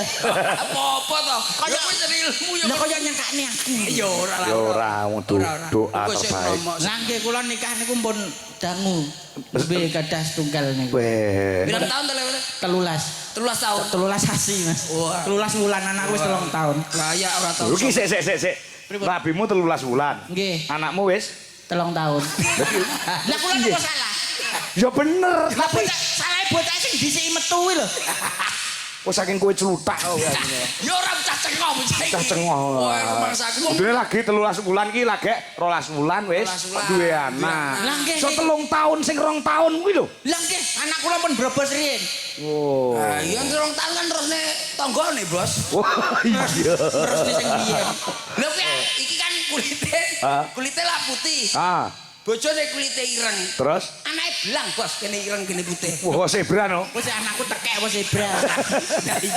Apa-apa to? Kaya wis ilmu ya. Lah kaya nyangkane aku. Ya ora lah. Ya ora doa terbaik. Lah nggih kula nikah niku pun dangu. Nggih gadah setunggal niku. Weh. Pirang tahun to lek? 13. 13 tahun. 13 sasi Mas. Wah. 13 wulan anakku wis 3 tahun. Lah ya ora tau. Lho ki sik. Nabimu 13 bulan. Nggih. Anakmu wis 3 tahun. Lah kula niku salah. ya bener. Tapi salah bocah sing dhisiki metu kuwi lho. Oh saking kowe celutak. Ya ora cah cengok iki. Cah cengok. Wah, rumangsaku. Dene lagi 13 bulan ki lagi 12 bulan wis 12 bulan. duwe anak. Lah nggih. So 3 tahun sing 2 tahun kuwi lho. Lah nggih anak kula pun brobos riyin. Oh. Nah, yang 2 tahun kan terusne tanggane, Bos. Wah iya. Terus sing biyen. Lha iki kan kulite lah putih. Ah, Bojone kulite ireng. terus Anake belang, Bos, kene ireng kene putih. wah zebra no. Wis anakku tekek wis zebra. Nah, iya.